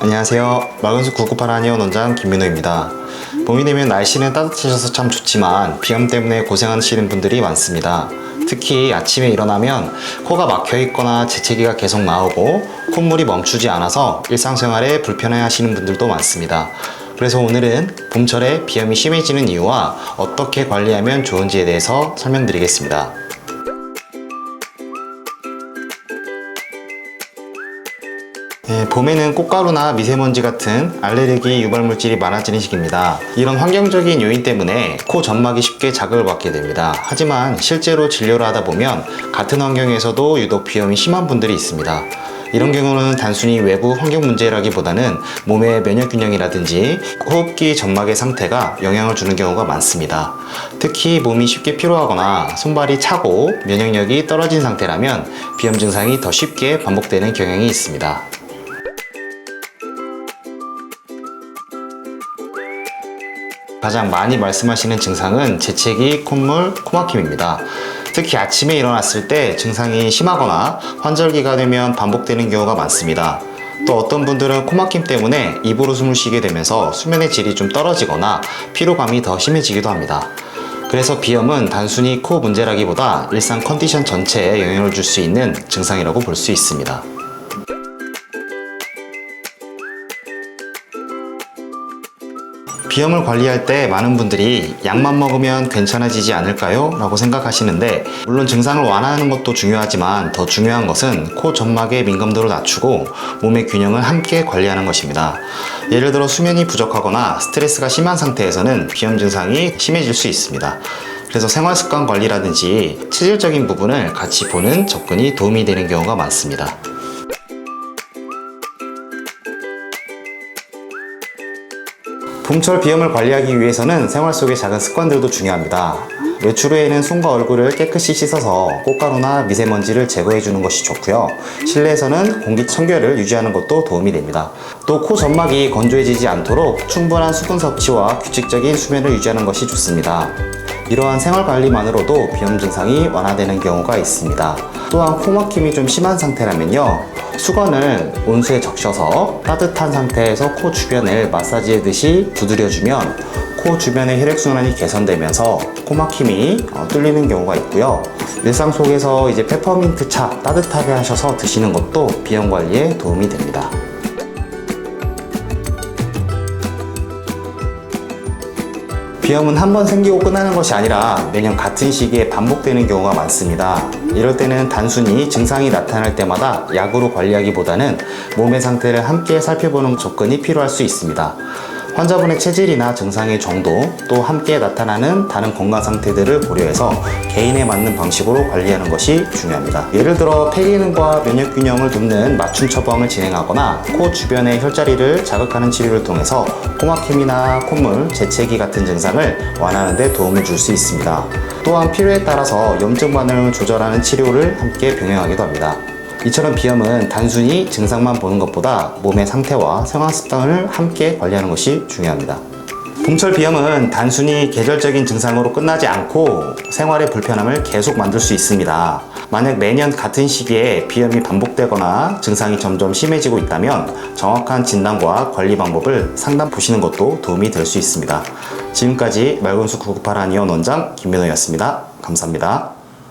안녕하세요. 마근수 998 한의원 원장 김민호입니다. 봄이 되면 날씨는 따뜻해져서 참 좋지만 비염 때문에 고생하시는 분들이 많습니다. 특히 아침에 일어나면 코가 막혀 있거나 재채기가 계속 나오고 콧물이 멈추지 않아서 일상생활에 불편해 하시는 분들도 많습니다. 그래서 오늘은 봄철에 비염이 심해지는 이유와 어떻게 관리하면 좋은지에 대해서 설명드리겠습니다. 봄에는 꽃가루나 미세먼지 같은 알레르기 유발물질이 많아지는 시기입니다. 이런 환경적인 요인 때문에 코 점막이 쉽게 자극을 받게 됩니다. 하지만 실제로 진료를 하다 보면 같은 환경에서도 유독 비염이 심한 분들이 있습니다. 이런 경우는 단순히 외부 환경 문제라기보다는 몸의 면역균형이라든지 호흡기 점막의 상태가 영향을 주는 경우가 많습니다. 특히 몸이 쉽게 피로하거나 손발이 차고 면역력이 떨어진 상태라면 비염 증상이 더 쉽게 반복되는 경향이 있습니다. 가장 많이 말씀하시는 증상은 재채기, 콧물, 코막힘입니다. 특히 아침에 일어났을 때 증상이 심하거나 환절기가 되면 반복되는 경우가 많습니다. 또 어떤 분들은 코막힘 때문에 입으로 숨을 쉬게 되면서 수면의 질이 좀 떨어지거나 피로감이 더 심해지기도 합니다. 그래서 비염은 단순히 코 문제라기보다 일상 컨디션 전체에 영향을 줄 수 있는 증상이라고 볼 수 있습니다. 비염을 관리할 때 많은 분들이 약만 먹으면 괜찮아지지 않을까요? 라고 생각하시는데, 물론 증상을 완화하는 것도 중요하지만 더 중요한 것은 코 점막의 민감도를 낮추고 몸의 균형을 함께 관리하는 것입니다. 예를 들어 수면이 부족하거나 스트레스가 심한 상태에서는 비염 증상이 심해질 수 있습니다. 그래서 생활습관 관리라든지 체질적인 부분을 같이 보는 접근이 도움이 되는 경우가 많습니다. 봄철 비염을 관리하기 위해서는 생활 속의 작은 습관들도 중요합니다. 외출 후에는 손과 얼굴을 깨끗이 씻어서 꽃가루나 미세먼지를 제거해 주는 것이 좋고요. 실내에서는 공기 청결을 유지하는 것도 도움이 됩니다. 또 코 점막이 건조해지지 않도록 충분한 수분 섭취와 규칙적인 수면을 유지하는 것이 좋습니다. 이러한 생활 관리만으로도 비염 증상이 완화되는 경우가 있습니다. 또한 코막힘이 좀 심한 상태라면요, 수건을 온수에 적셔서 따뜻한 상태에서 코 주변을 마사지하듯이 두드려주면 코 주변의 혈액순환이 개선되면서 코막힘이 뚫리는 경우가 있고요. 일상 속에서 이제 페퍼민트 차 따뜻하게 하셔서 드시는 것도 비염 관리에 도움이 됩니다. 비염은 한 번 생기고 끝나는 것이 아니라 매년 같은 시기에 반복되는 경우가 많습니다. 이럴 때는 단순히 증상이 나타날 때마다 약으로 관리하기보다는 몸의 상태를 함께 살펴보는 접근이 필요할 수 있습니다. 환자분의 체질이나 증상의 정도, 또 함께 나타나는 다른 건강 상태들을 고려해서 개인에 맞는 방식으로 관리하는 것이 중요합니다. 예를 들어 폐기능과 면역균형을 돕는 맞춤 처방을 진행하거나 코 주변의 혈자리를 자극하는 치료를 통해서 코막힘이나 콧물, 재채기 같은 증상을 완화하는 데 도움을 줄 수 있습니다. 또한 필요에 따라서 염증 반응을 조절하는 치료를 함께 병행하기도 합니다. 이처럼 비염은 단순히 증상만 보는 것보다 몸의 상태와 생활 습관을 함께 관리하는 것이 중요합니다. 봄철 비염은 단순히 계절적인 증상으로 끝나지 않고 생활의 불편함을 계속 만들 수 있습니다. 만약 매년 같은 시기에 비염이 반복되거나 증상이 점점 심해지고 있다면 정확한 진단과 관리 방법을 상담 보시는 것도 도움이 될 수 있습니다. 지금까지 마근수 998 한의원 원장 김민호였습니다. 감사합니다.